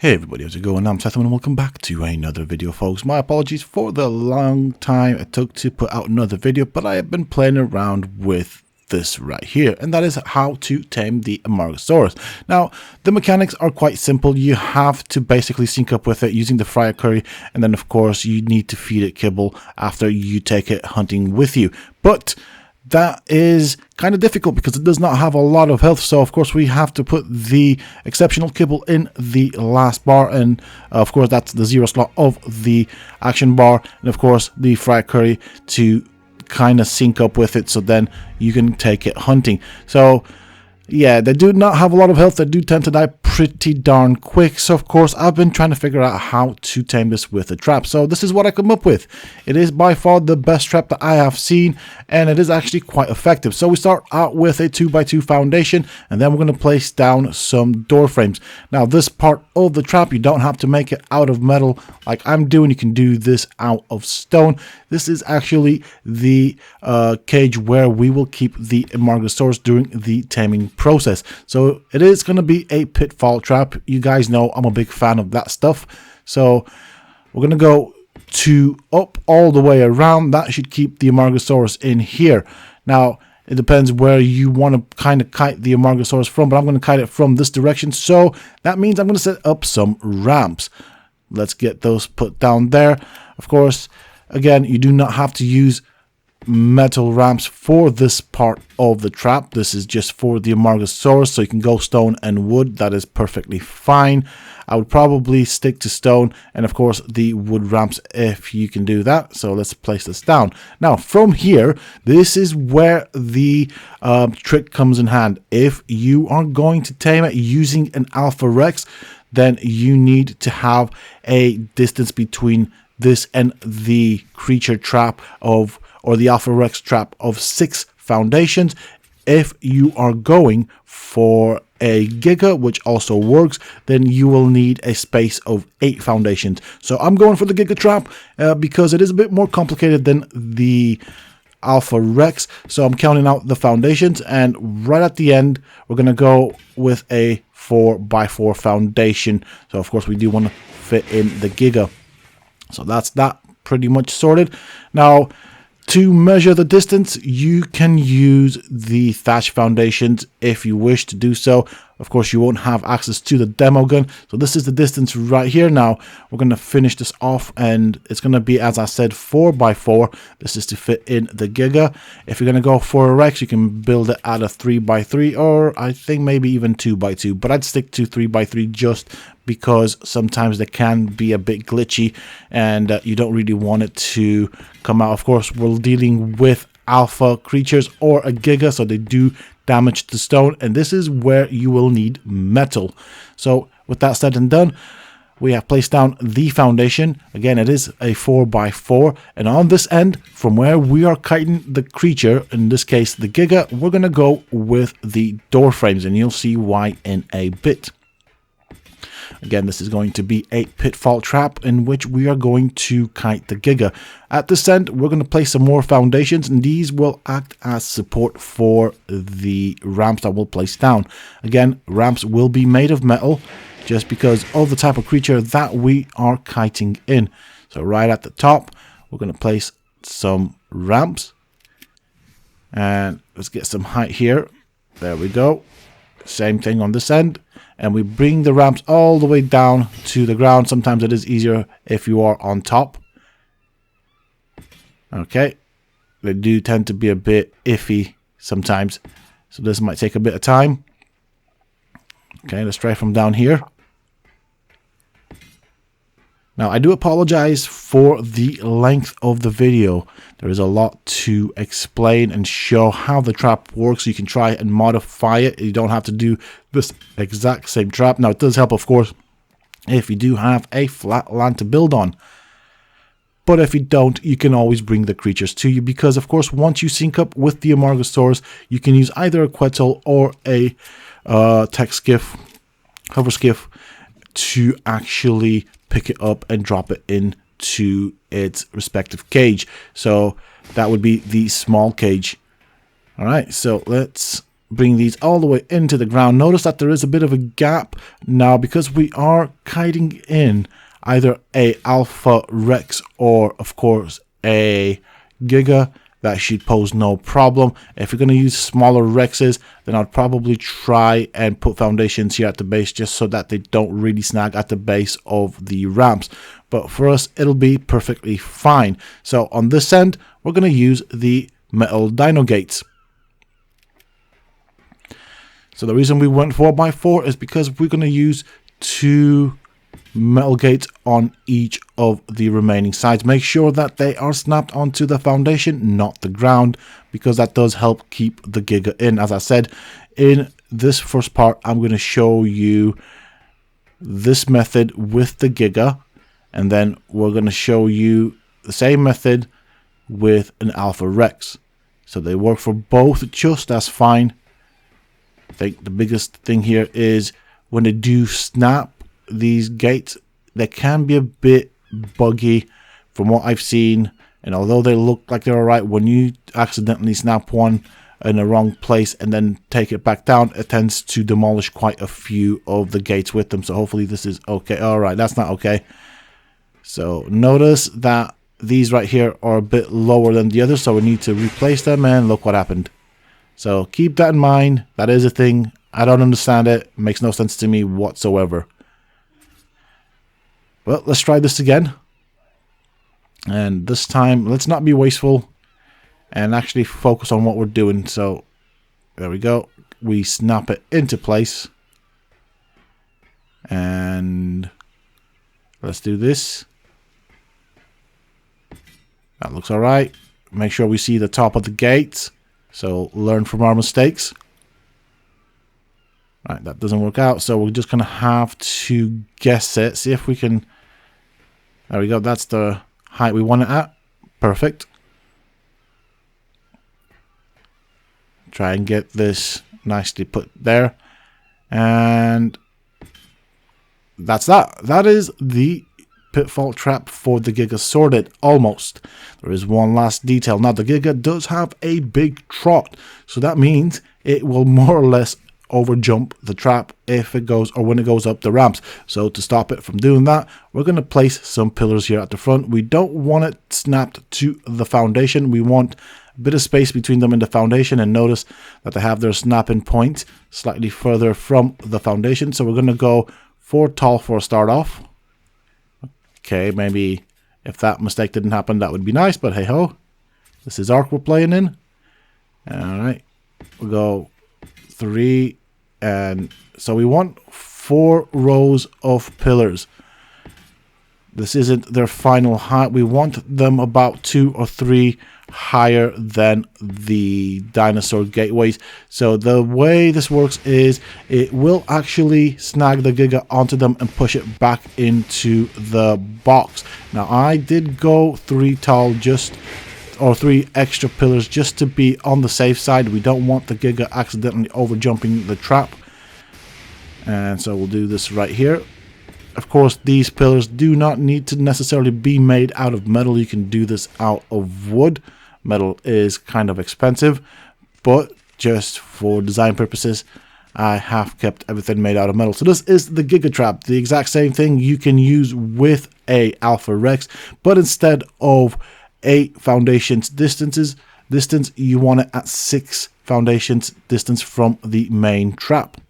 Hey everybody, how's it going? I'm Sethum and welcome back to another video, folks. My apologies for the long time it took to put out another video, but I have been playing around with this right here, and that is how to tame the Amargasaurus. Now, the mechanics are quite simple. You have to basically sync up with it using the fryer curry, and then of course you need to feed it kibble after you take it hunting with you. But that is kind of difficult because it does not have a lot of health, so of course we have to put the exceptional kibble in the last bar, and of course that's the 0 slot of the action bar, and of course the fried curry to kind of sync up with it so then you can take it hunting. So yeah, they do not have a lot of health. They do tend to die pretty darn quick. So of course I've been trying to figure out how to tame this with a trap. So this is what I come up with. It is by far the best trap that I have seen, and it is actually quite effective. So we start out with a 2x2 foundation, and then we're going to place down some door frames. Now this part of the trap, you don't have to make it out of metal like I'm doing. You can do this out of stone. This is actually the cage where we will keep the Amargasaurus during the taming process. So it is going to be a pitfall trap. You guys know I'm a big fan of that stuff. So we're going to go to up all the way around. That should keep the Amargasaurus in here. Now it depends where you want to kind of kite the Amargasaurus from, but I'm going to kite it from this direction. So that means I'm going to set up some ramps. Let's get those put down there. Of course, again, you do not have to use metal ramps for this part of the trap. This is just for the Amargasaurus, so you can go stone and wood. That is perfectly fine. I would probably stick to stone and of course the wood ramps if you can do that. So let's place this down. Now from here, this is where the trick comes in hand. If you are going to tame it using an Alpha Rex, then you need to have a distance between this and the creature trap of, or the Alpha Rex trap of 6 foundations. If you are going for a Giga, which also works, then you will need a space of 8 foundations. So I'm going for the Giga Trap because it is a bit more complicated than the Alpha Rex. So I'm counting out the foundations, and right at the end we're going to go with a 4x4 foundation. So of course we do want to fit in the Giga. So that's that pretty much sorted. Now to measure the distance, you can use the thatch foundations if you wish to do so. Of course, you won't have access to the demo gun. So this is the distance right here. Now we're going to finish this off, and it's going to be, as I said, 4x4. This is to fit in the Giga. If you're going to go for a Rex, you can build it at a 3x3, or I think maybe even 2x2. But I'd stick to 3x3 just because sometimes they can be a bit glitchy, and you don't really want it to come out. Of course, we're dealing with alpha creatures or a Giga, so they do damage to stone, and this is where you will need metal. So with that said and done, we have placed down the foundation. Again, it is a 4x4, and on this end, from where we are kiting the creature, in this case the Giga, we're going to go with the door frames, and you'll see why in a bit. Again, this is going to be a pitfall trap in which we are going to kite the Giga. At this end, we're going to place some more foundations, and these will act as support for the ramps that we'll place down. Again, ramps will be made of metal just because of the type of creature that we are kiting in. So right at the top, we're going to place some ramps, and let's get some height here. There we go. Same thing on this end. And we bring the ramps all the way down to the ground. Sometimes it is easier if you are on top. Okay. They do tend to be a bit iffy sometimes, so this might take a bit of time. Okay, let's try from down here. Now, I do apologize for the length of the video. There is a lot to explain and show how the trap works. You can try and modify it. You don't have to do this exact same trap. Now, it does help, of course, if you do have a flat land to build on. But if you don't, you can always bring the creatures to you because, of course, once you sync up with the Amargasaurus, you can use either a Quetzal or a tech skiff, hover skiff, to actually pick it up and drop it into its respective cage. So that would be the small cage. All right, so let's bring these all the way into the ground. Notice that there is a bit of a gap now because we are kiting in either a Alpha Rex or of course a Giga. That should pose no problem. If you're going to use smaller Rexes, then I'd probably try and put foundations here at the base just so that they don't really snag at the base of the ramps. But for us, it'll be perfectly fine. So on this end, we're going to use the metal dino gates. So the reason we went 4x4 is because we're going to use 2 metal gates on each of the remaining sides. Make sure that they are snapped onto the foundation, not the ground, because that does help keep the Giga in. As I said, in this first part, I'm going to show you this method with the Giga, and then we're going to show you the same method with an Alpha Rex. So they work for both just as fine. I think the biggest thing here is when they do snap these gates, they can be a bit buggy from what I've seen, and although they look like they're alright, when you accidentally snap one in the wrong place and then take it back down, it tends to demolish quite a few of the gates with them. So hopefully this is okay. Alright, that's not okay. So notice that these right here are a bit lower than the others, so we need to replace them, and look what happened. So keep that in mind. That is a thing. I don't understand it. It makes no sense to me whatsoever. Well, let's try this again. And this time, let's not be wasteful and actually focus on what we're doing. So, there we go. We snap it into place. And let's do this. That looks alright. Make sure we see the top of the gate. So, learn from our mistakes. Right, that doesn't work out, so we're just going to have to guess it. See if we can... There we go, that's the height we want it at. Perfect. Try and get this nicely put there. And that's that. That is the pitfall trap for the Giga sorted. Almost. There is one last detail. Now, the Giga does have a big trot, so that means it will more or less over jump the trap if it goes, or when it goes up the ramps. So to stop it from doing that, we're going to place some pillars here at the front. We don't want it snapped to the foundation. We want a bit of space between them and the foundation, and notice that they have their snapping point slightly further from the foundation. So we're going to go 4 tall for a start off. Okay, maybe if that mistake didn't happen, that would be nice, but hey ho, this is Ark we're playing in. Alright, we'll go 3. And so we want 4 rows of pillars. This isn't their final height. We want them about 2 or 3 higher than the dinosaur gateways. So the way this works is it will actually snag the Giga onto them and push it back into the box. Now I did go 3 tall or 3 extra pillars just to be on the safe side. We don't want the Giga accidentally over jumping the trap. And so we'll do this right here. Of course, these pillars do not need to necessarily be made out of metal. You can do this out of wood. Metal is kind of expensive, but just for design purposes, I have kept everything made out of metal. So this is the Giga Trap, the exact same thing you can use with a Alpha Rex, but instead of 8 foundations distance, you want it at 6 foundations distance from the main trap.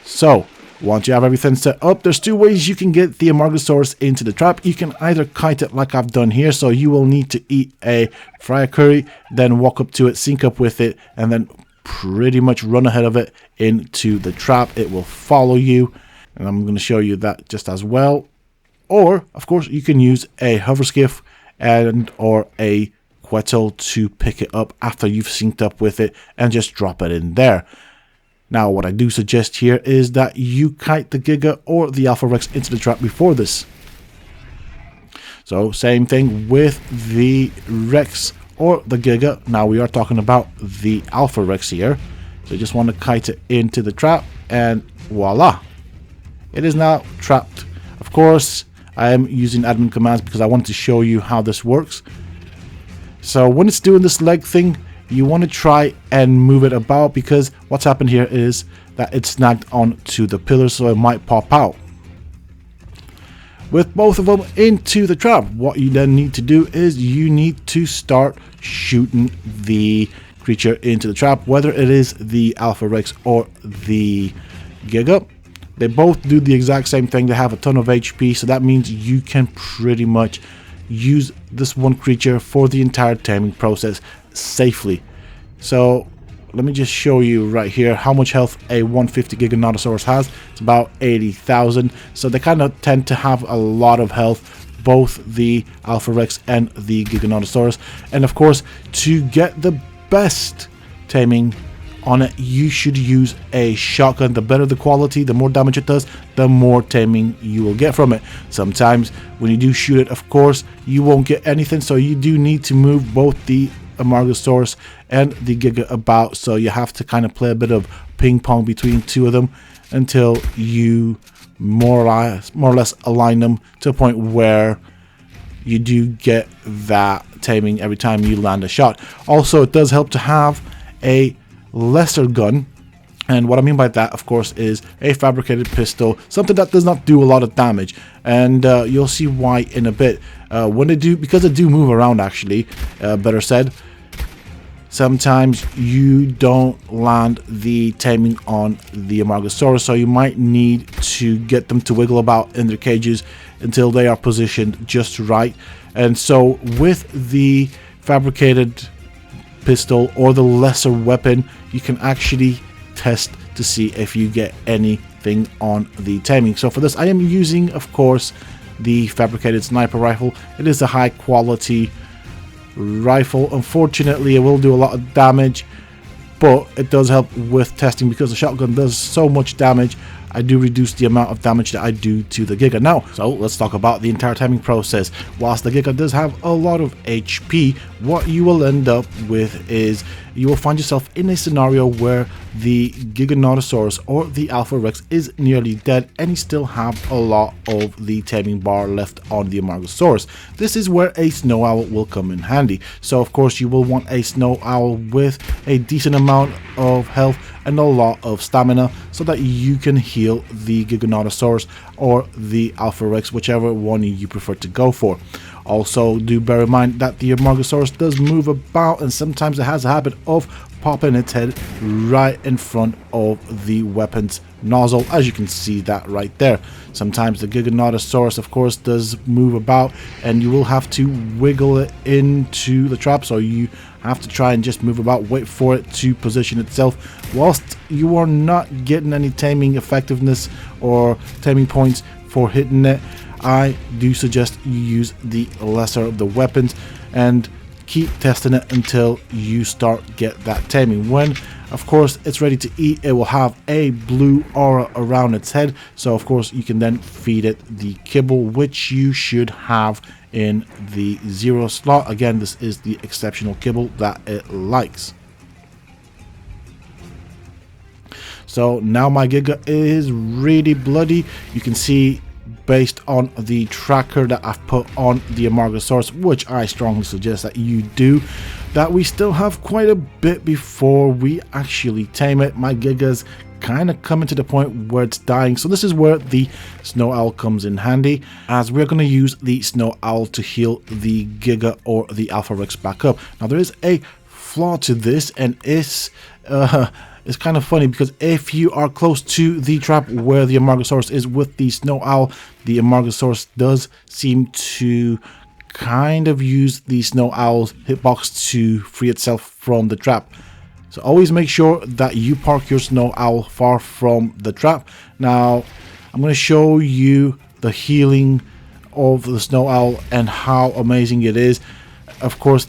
So once you have everything set up, there's 2 ways you can get the Amargasaurus into the trap. You can either kite it like I've done here, so you will need to eat a fry curry, then walk up to it, sync up with it, and then pretty much run ahead of it into the trap. It will follow you, and I'm going to show you that just as well. Or, of course, you can use a hover skiff and or a Quetzal to pick it up after you've synced up with it and just drop it in there. Now, what I do suggest here is that you kite the Giga or the Alpha Rex into the trap before this. So, same thing with the Rex or the Giga. Now, we are talking about the Alpha Rex here. So, you just want to kite it into the trap, and voila! It is now trapped. Of course, I am using admin commands because I want to show you how this works. So, when it's doing this leg thing, you want to try and move it about, because what's happened here is that it's snagged onto the pillar, so it might pop out. With both of them into the trap, what you then need to do is you need to start shooting the creature into the trap, whether it is the Alpha Rex or the Giga. They both do the exact same thing. They have a ton of HP, so that means you can pretty much use this one creature for the entire taming process safely. So let me just show you right here how much health a 150 Giganotosaurus has. It's about 80,000. So they kind of tend to have a lot of health, both the Alpha Rex and the Giganotosaurus. And of course, to get the best taming on it, you should use a shotgun. The better the quality, the more damage it does, the more taming you will get from it. Sometimes when you do shoot it, of course, you won't get anything. So you do need to move both the Amargasaurus and the Giga about, so you have to kind of play a bit of ping pong between two of them until you more or less align them to a point where you do get that taming every time you land a shot. Also, it does help to have a lesser gun, and what I mean by that, of course, is a fabricated pistol, something that does not do a lot of damage, and you'll see why in a bit. When they do, because they do move around, actually, better said, sometimes you don't land the taming on the Amargasaurus, so you might need to get them to wiggle about in their cages until they are positioned just right. And so with the fabricated pistol or the lesser weapon, you can actually test to see if you get anything on the taming. So for this, I am using, of course, the fabricated sniper rifle. It is a high quality rifle. Unfortunately, it will do a lot of damage, but it does help with testing because the shotgun does so much damage. I do reduce the amount of damage that I do to the Giga. Now, so let's talk about the entire taming process. Whilst the Giga does have a lot of HP, what you will end up with is you will find yourself in a scenario where the Giganotosaurus or the Alpha Rex is nearly dead and you still have a lot of the taming bar left on the Amargasaurus. This is where a Snow Owl will come in handy. So of course you will want a Snow Owl with a decent amount of health and a lot of stamina so that you can heal the Giganotosaurus or the Alpha Rex, whichever one you prefer to go for. Also, do bear in mind that the Armagasaurus does move about, and sometimes it has a habit of popping its head right in front of the weapon's nozzle, as you can see that right there. Sometimes the Giganotosaurus, of course, does move about, and you will have to wiggle it into the trap, so you have to try and just move about, wait for it to position itself. Whilst you are not getting any taming effectiveness or taming points for hitting it, I do suggest you use the lesser of the weapons and keep testing it until you start get that taming. When of course it's ready to eat, it will have a blue aura around its head, so of course you can then feed it the kibble, which you should have in the 0 slot. Again, this is the exceptional kibble that it likes. So now my Giga is really bloody. You can see based on the tracker that I've put on the Amargasaurus, which I strongly suggest that you do, that we still have quite a bit before we actually tame it. My Giga's kind of coming to the point where it's dying, so this is where the Snow Owl comes in handy, as we're going to use the Snow Owl to heal the Giga or the Alpha Rex back up. Now there is a flaw to this, and it's kind of funny because if you are close to the trap where the Amargasaurus is with the Snow Owl, the Amargasaurus does seem to kind of use the Snow Owl's hitbox to free itself from the trap. So always make sure that you park your Snow Owl far from the trap. Now I'm going to show you the healing of the Snow Owl and how amazing it is. Of course,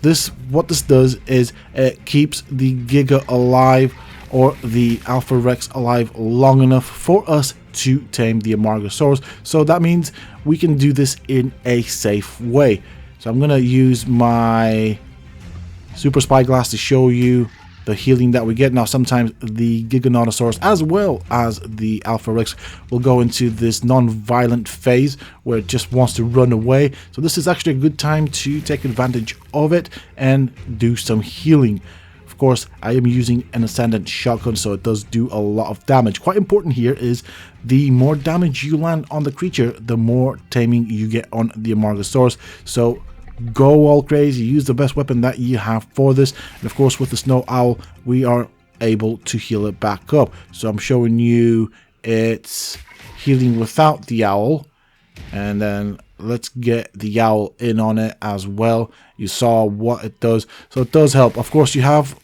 what this does is it keeps the Giga alive or the Alpha Rex alive long enough for us to tame the Amargasaurus. So that means we can do this in a safe way. So I'm going to use my Super Spyglass to show you the healing that we get. Now sometimes the Giganotosaurus as well as the Alpha Rex will go into this non-violent phase where it just wants to run away. So this is actually a good time to take advantage of it and do some healing. Of course, I am using an ascendant shotgun, so it does do a lot of damage. Quite important here is the more damage you land on the creature, the more taming you get on the Amargasaurus. So go all crazy, use the best weapon that you have for this. And of course, with the snow owl, we are able to heal it back up. So I'm showing you it's healing without the owl, and then let's get the owl in on it as well. You saw what it does, so it does help. Of course, you have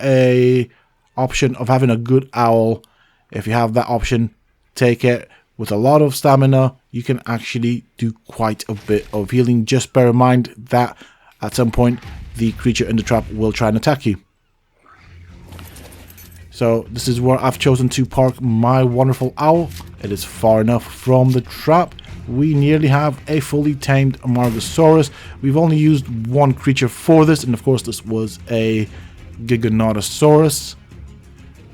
a option of having a good owl. If you have that option, take it. With a lot of stamina, you can actually do quite a bit of healing. Just bear in mind that at some point the creature in the trap will try and attack you. So this is where I've chosen to park my wonderful owl. It is far enough from the trap. We nearly have a fully tamed Amargasaurus. We've only used one creature for this, and of course this was a Giganotosaurus.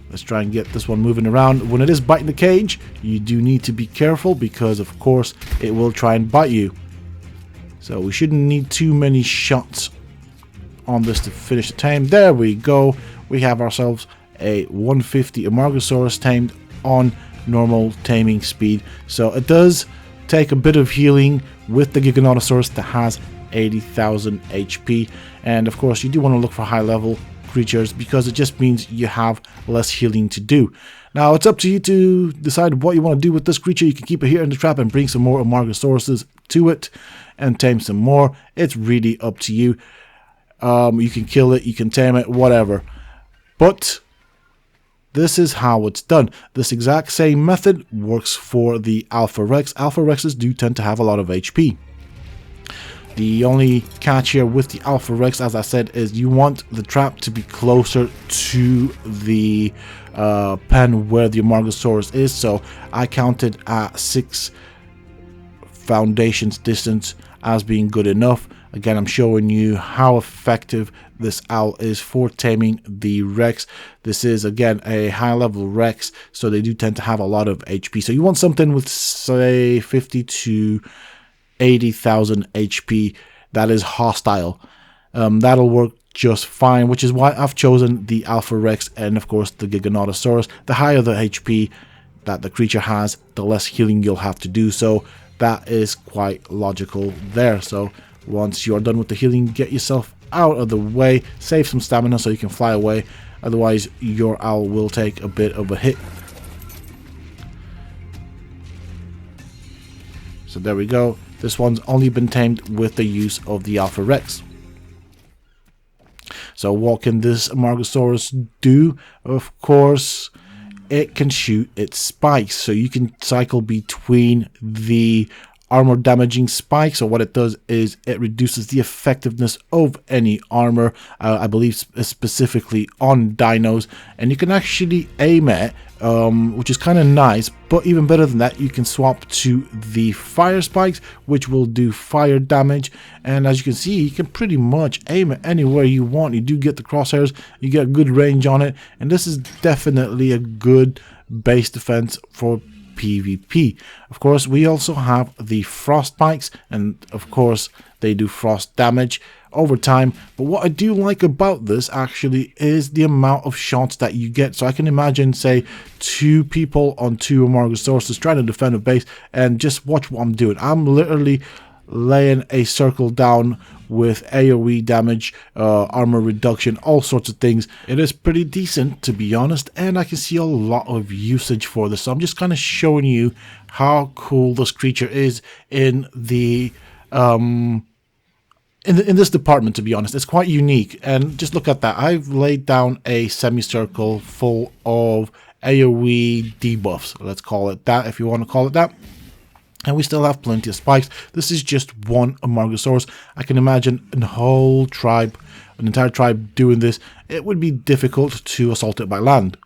Let's try and get this one moving around. When it is biting the cage, you do need to be careful because of course it will try and bite you. So we shouldn't need too many shots on this to finish the tame. There we go. We have ourselves a 150 Amargasaurus tamed on normal taming speed. So it does take a bit of healing with the Giganotosaurus that has 80,000 HP, and of course you do want to look for high level creatures because it just means you have less healing to do. Now it's up to you to decide what you want to do with this creature. You can keep it here in the trap and bring some more Amargasauruses to it and tame some more. It's really up to you. You can kill it, you can tame it, whatever, but this is how it's done. This exact same method works for the Alpha Rex. Alpha Rexes do tend to have a lot of HP. The only catch here with the Alpha Rex, as I said, is you want the trap to be closer to the pen where the Amargasaurus is. So I counted at 6 foundations distance as being good enough. Again, I'm showing you how effective this owl is for taming the Rex. This is, again, a high-level Rex, so they do tend to have a lot of HP. So you want something with, say, 50 to 80,000 HP that is hostile. That'll work just fine, which is why I've chosen the Alpha Rex and, of course, the Giganotosaurus. The higher the HP that the creature has, the less healing you'll have to do. So that is quite logical there. So once you're done with the healing, get yourself out of the way, save some stamina so you can fly away, otherwise your owl will take a bit of a hit. So there we go. This one's only been tamed with the use of the Alpha Rex. So what can this Amargasaurus do? Of course, it can shoot its spikes, so you can cycle between the armor damaging spikes. So what it does is it reduces the effectiveness of any armor, I believe specifically on dinos, and you can actually aim it, which is kind of nice. But even better than that, you can swap to the fire spikes, which will do fire damage, and as you can see, you can pretty much aim it anywhere you want. You do get the crosshairs, you get good range on it, and this is definitely a good base defense for PvP. Of course, we also have the frost spikes, and of course they do frost damage over time. But what I do like about this actually is the amount of shots that you get. So I can imagine, say, 2 people on 2 Amargasauruses trying to defend a base, and just watch what I'm doing. I'm literally laying a circle down with AoE damage, armor reduction, all sorts of things. It is pretty decent, to be honest, and I can see a lot of usage for this. So I'm just kind of showing you how cool this creature is in the in this department. To be honest, it's quite unique. And just look at that. I've laid down a semicircle full of AoE debuffs. Let's call it that, if you want to call it that. And we still have plenty of spikes. This is just one Amargasaurus. I can imagine a whole tribe, an entire tribe doing this. It would be difficult to assault it by land.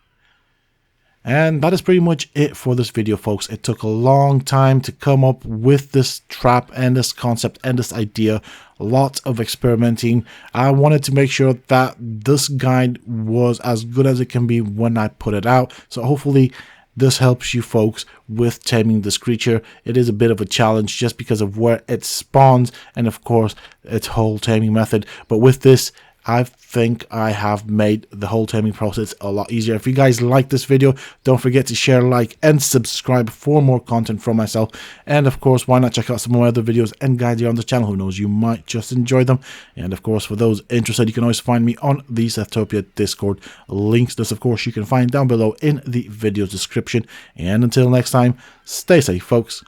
And that is pretty much it for this video, folks. It took a long time to come up with this trap and this concept and this idea. Lots of experimenting. I wanted to make sure that this guide was as good as it can be when I put it out. So hopefully this helps you folks with taming this creature. It is a bit of a challenge just because of where it spawns and of course its whole taming method. But with this, I think I have made the whole taming process a lot easier. If you guys like this video, don't forget to share, like, and subscribe for more content from myself. And of course, why not check out some more other videos and guides here on the channel? Who knows, you might just enjoy them. And of course, for those interested, you can always find me on the Sethtopia Discord. Links to this, of course, you can find down below in the video description. And until next time, stay safe, folks.